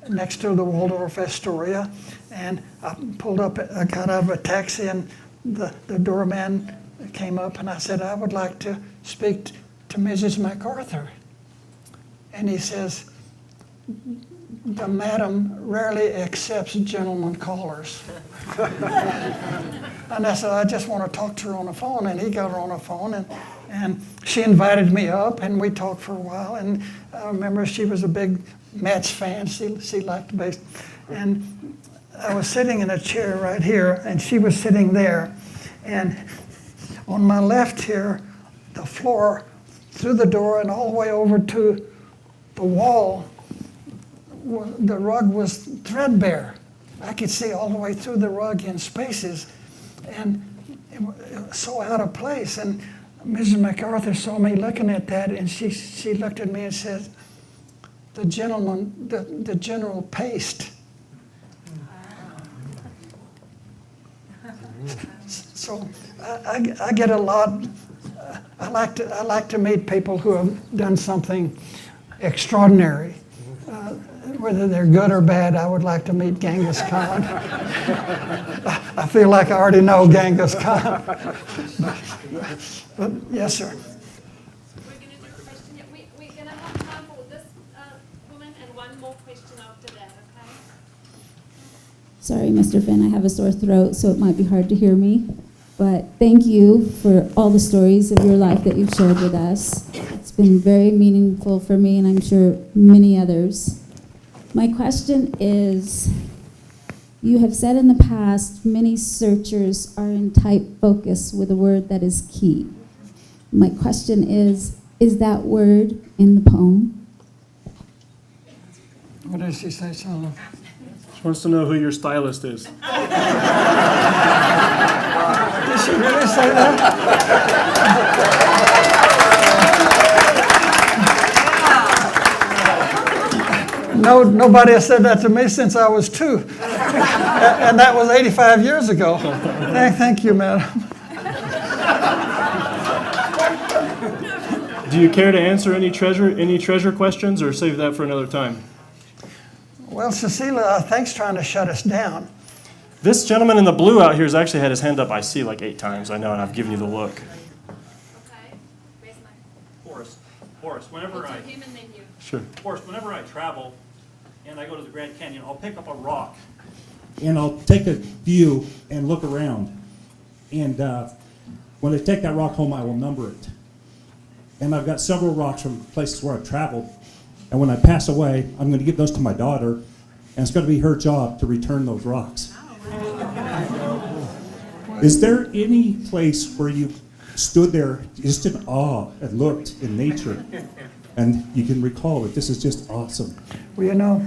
next to the Waldorf Astoria, and I got out of a taxi, and the doorman came up, and I said, I would like to speak to Mrs. MacArthur. And he says, the madam rarely accepts gentlemen callers. And I said, I just want to talk to her on the phone. And he got her on the phone, and she invited me up, and we talked for a while. And I remember she was a big Mets fan. She liked bass. And I was sitting in a chair right here, and she was sitting there. And on my left here, the floor, through the door and all the way over to the wall, the rug was threadbare. I could see all the way through the rug in spaces, and it was so out of place. And Mrs. MacArthur saw me looking at that, and she looked at me and said, the gentleman, the general paste. So I get a lot. I like to meet people who have done something extraordinary. Whether they're good or bad, I would like to meet Genghis Khan. I feel like I already know Genghis Khan. But yes, sir. We're going to do a question. We're going to have time for this woman and one more question after that, okay? Sorry, Mr. Fenn, I have a sore throat, so it might be hard to hear me. But thank you for all the stories of your life that you've shared with us. It's been very meaningful for me, and I'm sure many others. My question is, you have said in the past many searchers are in tight focus with a word that is key. My question is that word in the poem? What did she say, Shelley? She wants to know who your stylist is. Did she really say that? No, nobody has said that to me since I was 2. And that was 85 years ago. Thank you, madam. Do you care to answer any treasure questions, or save that for another time? Well, Cecilia, I think's trying to shut us down. This gentleman in the blue out here has actually had his hand up, I see, like 8 times. I know, and I've given you the look. Okay. Where's my... Forrest, whenever I... Him and then you. Sure. Forrest, whenever I travel and I go to the Grand Canyon, I'll pick up a rock and I'll take a view and look around. And when I take that rock home, I will number it. And I've got several rocks from places where I've traveled. And when I pass away, I'm going to give those to my daughter, and it's going to be her job to return those rocks. Is there any place where you stood there just in awe and looked in nature, and you can recall that this is just awesome? Well, you know,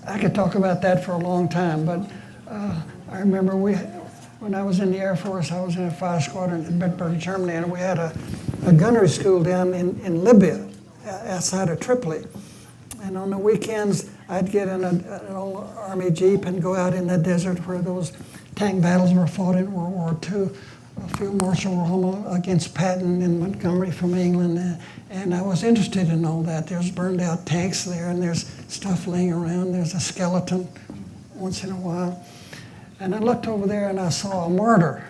I could talk about that for a long time, but I remember when I was in the Air Force, I was in a fire squadron in Bitburg, Germany, and we had a gunnery school down in Libya, outside of Tripoli. And on the weekends, I'd get in an old army jeep and go out in the desert where those tank battles were fought in World War II. Field Marshal Rommel against Patton and Montgomery from England. And I was interested in all that. There's burned out tanks there, and there's stuff laying around. There's a skeleton once in a while. And I looked over there and I saw a mortar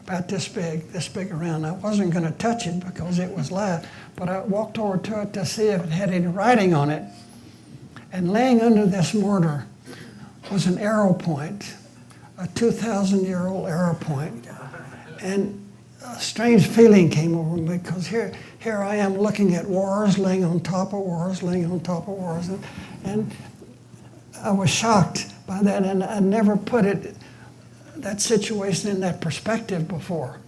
about this big around. I wasn't going to touch it because it was live, but I walked over to it to see if it had any writing on it. And laying under this mortar was an arrow point, a 2,000-year-old arrow point. And a strange feeling came over me because here I am looking at wars, laying on top of wars, laying on top of wars. And I was shocked by that, and I never put that situation in that perspective before.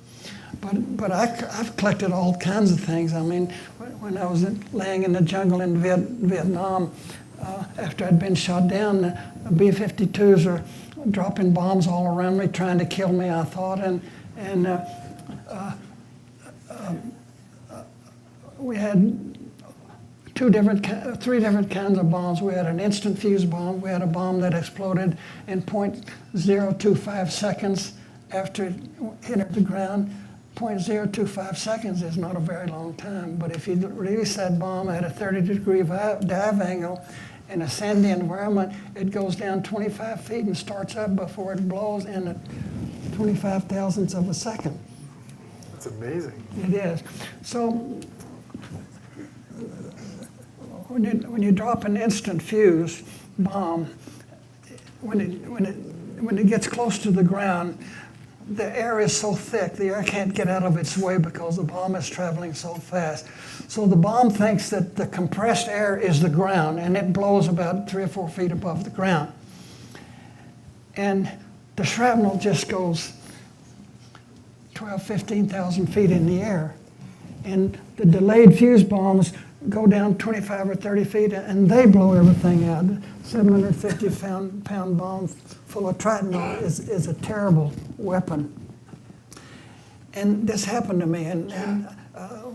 But I've collected all kinds of things. I mean, when I was laying in the jungle in Vietnam, after I'd been shot down, the B-52s were dropping bombs all around me, trying to kill me, I thought. And we had three different kinds of bombs. We had an instant fuse bomb. We had a bomb that exploded in 0.025 seconds after it hit the ground. 0.025 seconds is not a very long time, but if you release that bomb at a 30-degree dive angle in a sandy environment, it goes down 25 feet and starts up before it blows in a 25 thousandths of a second. That's amazing. It is. So when you drop an instant fuse bomb, when it gets close to the ground, the air is so thick, the air can't get out of its way because the bomb is traveling so fast. So the bomb thinks that the compressed air is the ground, and it blows about 3 or 4 feet above the ground. And the shrapnel just goes 12, 15,000 feet in the air. And the delayed fuse bombs go down 25 or 30 feet, and they blow everything out. 750-pound bomb full of tritonol is a terrible weapon. And this happened to me. And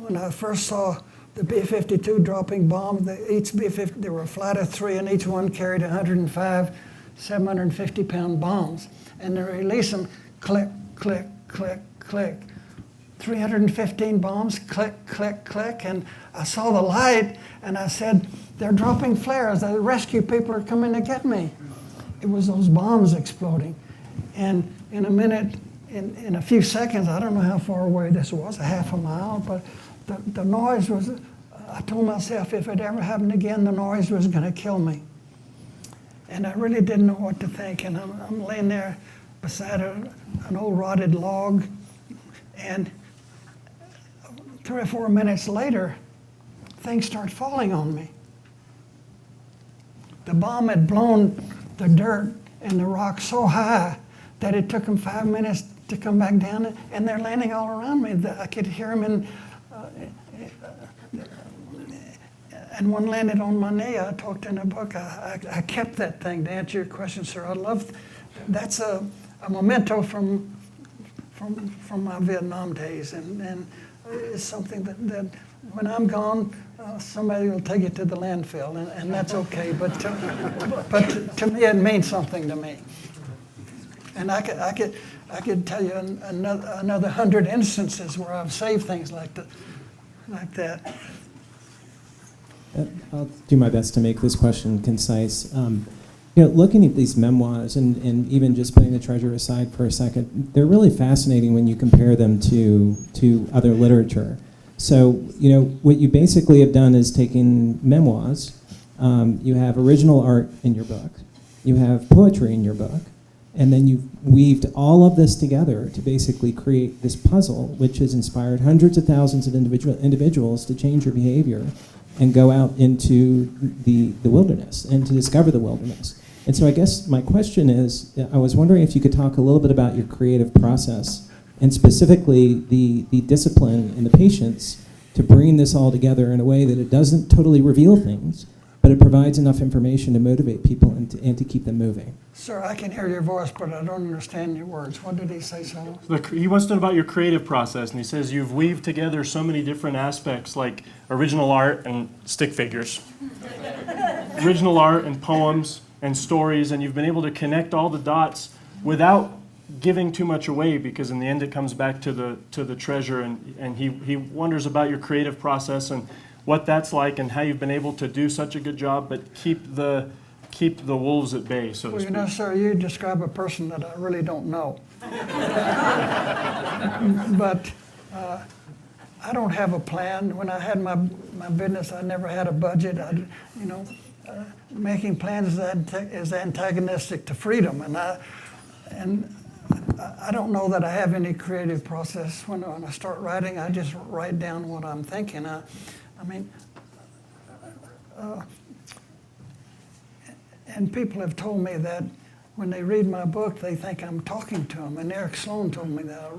when I first saw the B-52 dropping bombs, each B-50, there were a flight of 3, and each one carried 105 750-pound bombs. And they release them, click, click, click, click. 315 bombs, click, click, click. And I saw the light, and I said, they're dropping flares. The rescue people are coming to get me. It was those bombs exploding. And in a minute, in a few seconds, I don't know how far away this was, a half a mile, but the noise was, I told myself if it ever happened again, the noise was going to kill me. And I really didn't know what to think. And I'm laying there beside an old rotted log, and 3 or 4 minutes later, things start falling on me. The bomb had blown the dirt and the rock so high that it took them 5 minutes to come back down, and they're landing all around me. I could hear them, and one landed on my knee. I talked in a book. I kept that thing. To answer your question, sir, I love. That's a memento from my Vietnam days, and it's something that when I'm gone, somebody will take it to the landfill, and that's okay. But to me, it means something to me. And I could tell you another 100 instances where I've saved things like that. I'll do my best to make this question concise. Looking at these memoirs and even just putting the treasure aside for a second, they're really fascinating when you compare them to other literature. So, what you basically have done is taken memoirs. You have original art in your book. You have poetry in your book. And then you've weaved all of this together to basically create this puzzle, which has inspired hundreds of thousands of individuals to change your behavior and go out into the wilderness and to discover the wilderness. And so I guess my question is, I was wondering if you could talk a little bit about your creative process and specifically the discipline and the patience to bring this all together in a way that it doesn't totally reveal things, but it provides enough information to motivate people and to keep them moving. Sir, I can hear your voice, but I don't understand your words. What did he say, sir? He wants to know about your creative process, and he says you've weaved together so many different aspects like original art and stick figures, original art and poems and stories, and you've been able to connect all the dots without giving too much away, because in the end it comes back to the treasure, and he wonders about your creative process and what that's like and how you've been able to do such a good job but keep the wolves at bay, so to speak. Well, sir, you describe a person that I really don't know. But I don't have a plan. When I had my business, I never had a budget. Making plans is antagonistic to freedom, and I don't know that I have any creative process. When I start writing, I just write down what I'm thinking. And people have told me that when they read my book, they think I'm talking to them. And Eric Sloan told me that.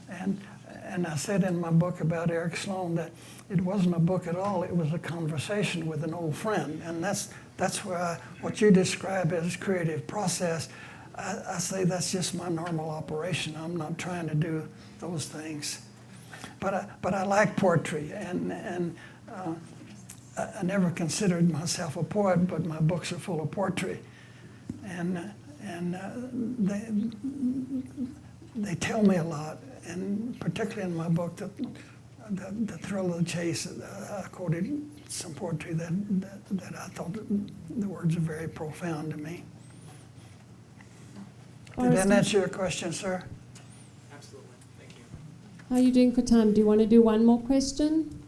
And I said in my book about Eric Sloan that it wasn't a book at all. It was a conversation with an old friend. And that's where what you describe as creative process, I say that's just my normal operation. I'm not trying to do those things. But I like poetry, and I never considered myself a poet, but my books are full of poetry, and they tell me a lot, and particularly in my book, the thrill of the chase. I quoted some poetry that I thought the words are very profound to me. Did that answer your question, sir? Absolutely. Thank you. How are you doing for time? Do you want to do one more question?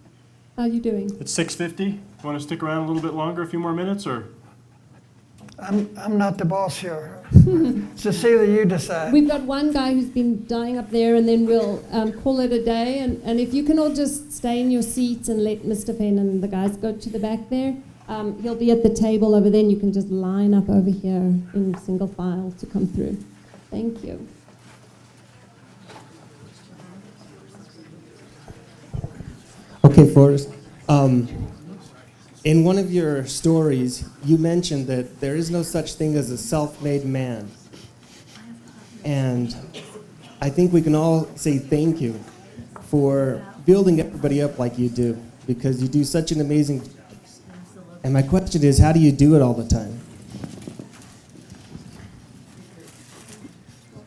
How are you doing? It's 6:50. Want to stick around a little bit longer, a few more minutes, or? I'm not the boss here. Cecilia, you decide. We've got one guy who's been dying up there, and then we'll call it a day. And if you can all just stay in your seats and let Mr. Fenn and the guys go to the back there, he'll be at the table over there, and you can just line up over here in single file to come through. Thank you. Okay, Forrest. In one of your stories, you mentioned that there is no such thing as a self-made man. And I think we can all say thank you for building everybody up like you do, because you do such an amazing job. And my question is, how do you do it all the time?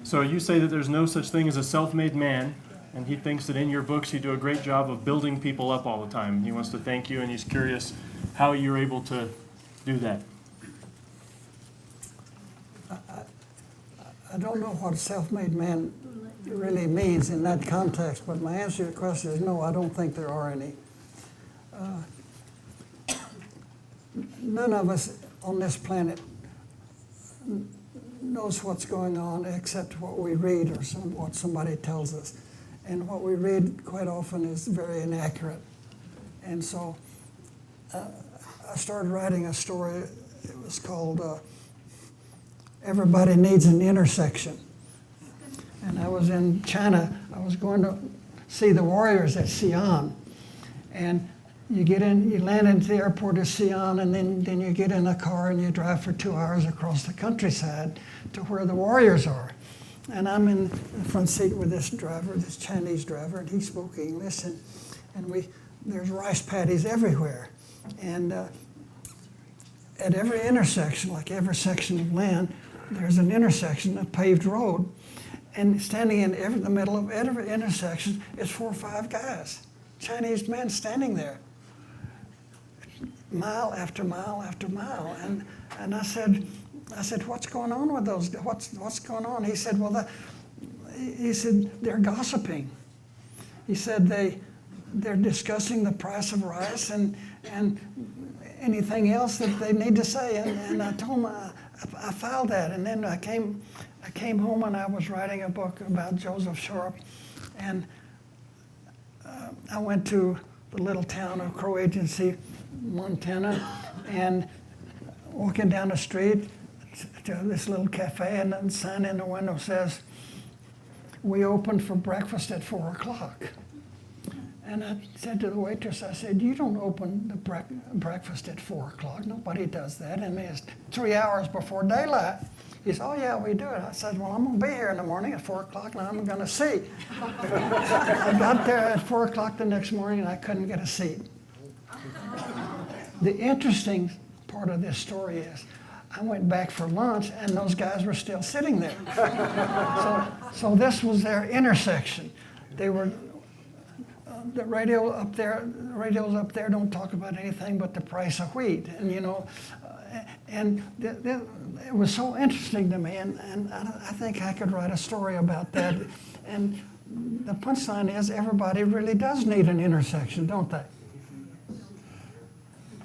So you say that there's no such thing as a self-made man, and he thinks that in your books you do a great job of building people up all the time. He wants to thank you, and he's curious how you're able to do that. I don't know what a self-made man really means in that context, but my answer to your question is no, I don't think there are any. None of us on this planet knows what's going on except what we read or what somebody tells us. And what we read quite often is very inaccurate. And so I started writing a story. It was called Everybody Needs an Intersection. And I was in China. I was going to see the warriors at Xi'an. And you get in, you land into the airport of Xi'an, and then you get in a car and you drive for 2 hours across the countryside to where the warriors are. And I'm in the front seat with this driver, this Chinese driver, and he spoke English, and there's rice paddies everywhere. And at every intersection, like every section of land, there's an intersection, a paved road. And standing in the middle of every intersection is 4 or 5 guys, Chinese men standing there, mile after mile after mile. And I said, what's going on with those? What's going on? He said, he said, they're gossiping. He said they're discussing the price of rice and anything else that they need to say. And I told him I filed that. And then I came home and I was writing a book about Joseph Sharp. And I went to the little town of Crow Agency, Montana, and walking down the street to this little cafe, and the sign in the window says, "We open for breakfast at 4 o'clock." And I said to the waitress, I said, "You don't open the breakfast at 4 o'clock. Nobody does that. And it's 3 hours before daylight." He said, "Oh yeah, we do it." I said, "Well, I'm going to be here in the morning at 4 o'clock, and I'm going to see." I got there at 4 o'clock the next morning, and I couldn't get a seat. The interesting part of this story is I went back for lunch, and those guys were still sitting there. So this was their intersection. They were the radios up there don't talk about anything but the price of wheat, and it was so interesting to me, and I think I could write a story about that. And the punchline is everybody really does need an intersection, don't they?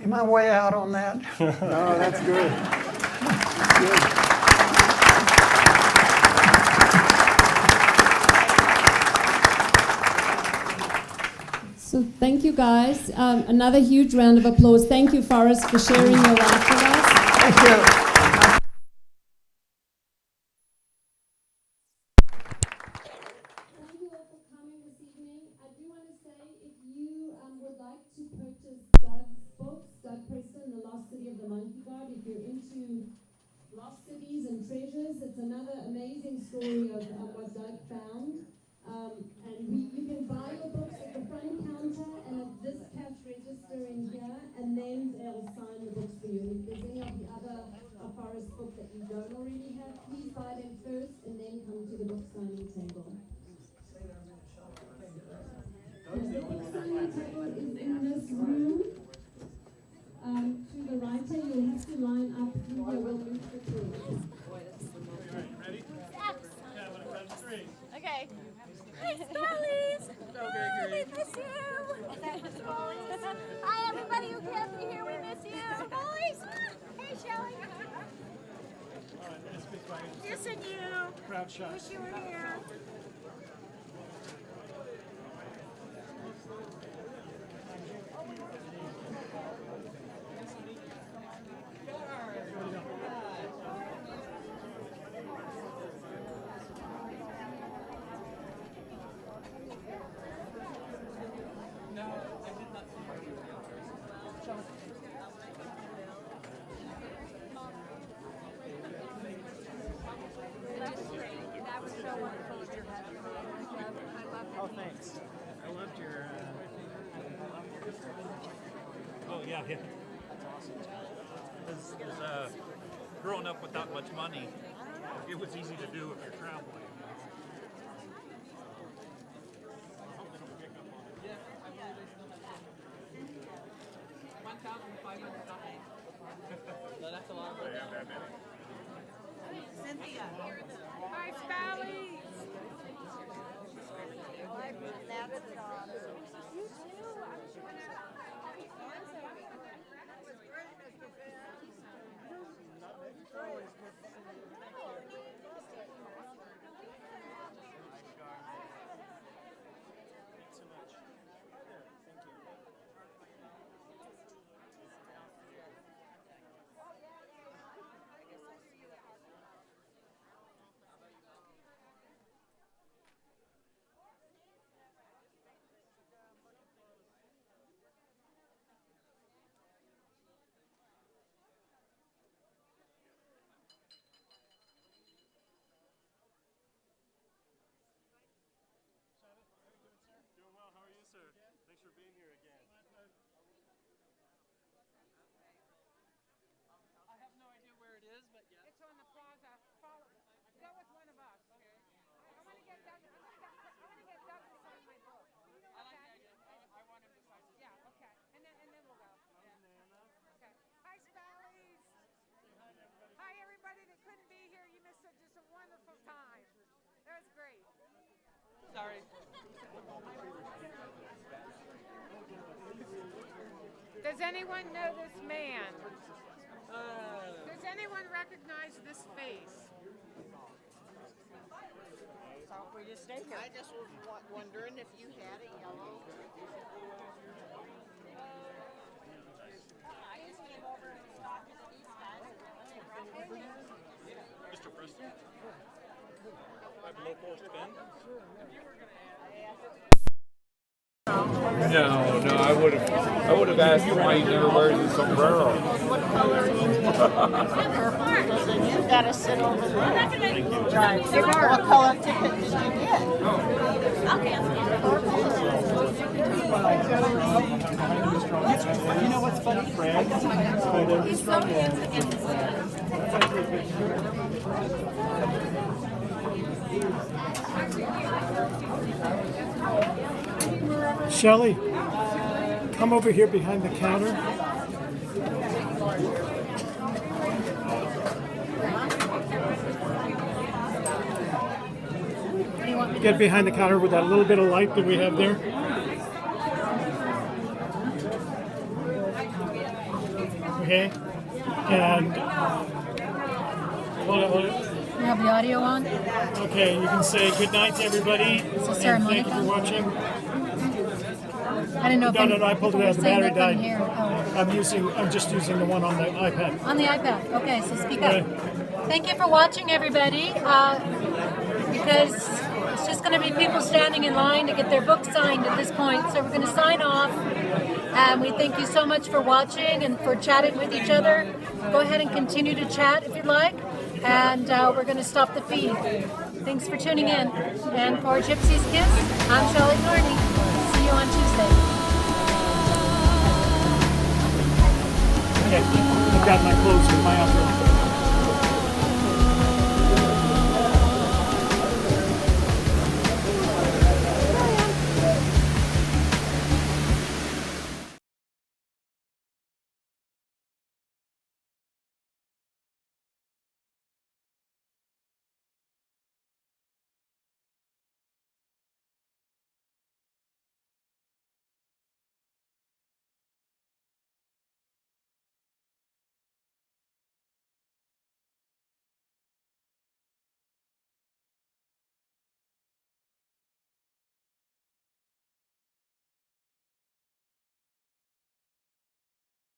Am I way out on that? No, that's good. Good. So thank you, guys. Another huge round of applause. Thank you, Forrest, for sharing your life with us. Thank you. Preston, The Lost City of the Monkey God. If you're into lost cities and treasures, it's another amazing story of what Doug found. And you can buy your books at the front counter and at this cash register in here, and then they'll sign the books for you. And if there's any of the other Forrest books that you don't already have, please buy them first and then come to the book signing table. The book signing table is in this room. To the right, you'll have to line up through here. We'll move quickly. Ready? Yeah, when I count 3. Okay. Hi, Starlies! Okay, great. Miss you! Hi, everybody who can't be here. We miss you. Boys. Hey, Shelley. Missing you. Crowd shot. Wish you were here. That was so wonderful that you had. I love Oh, thanks. I loved your. Oh, yeah. That's awesome. Growing up without much money, it was easy to do if you're traveling. No, that's a lot of money. Cynthia. Hi, Spallies. You too. Doing well. How are you, sir? Thanks for being here again. I have no idea where it is, but yeah. It's on the plaza. Follow. Go with one of us. Okay. I want to get Doug. I want to get Doug to sign my book. I like the idea. I want him to sign it. Yeah. Okay. And then we'll go. Okay. Hi, Spallies. Hi, everybody that couldn't be here. You missed just a wonderful time. That was great. Sorry. Does anyone know this man? Does anyone recognize this face? So we just stay here. I just was wondering if you had a yellow. I just came over and was talking to these guys. Mr. Preston? Right below Forrest Fenn? No, I would have asked him why he never wears a sombrero. What color is it? Purple. So then you've got to sit over there. Right. What color ticket did you get? Okay. You know what's funny, Fred? He's so handsome. Shelley, come over here behind the counter. Get behind the counter with that little bit of light that we have there. Okay, and hold it. We have the audio on. Okay, you can say good night to everybody. Is this And thank Monica? you for watching. I didn't know if No, I pulled it out. The battery died. Here. Oh. I'm just using the one on the iPad. On the iPad. Okay, so speak Okay. up. Thank you for watching, everybody. Because it's just going to be people standing in line to get their book signed at this point. So we're going to sign off. And we thank you so much for watching and for chatting with each other. Go ahead and continue to chat if you'd like. And we're going to stop the feed. Thanks for tuning in. And for Gypsy's Kiss, I'm Shelley Carney. See you on Tuesday. Okay, I've got my clothes with my outfit.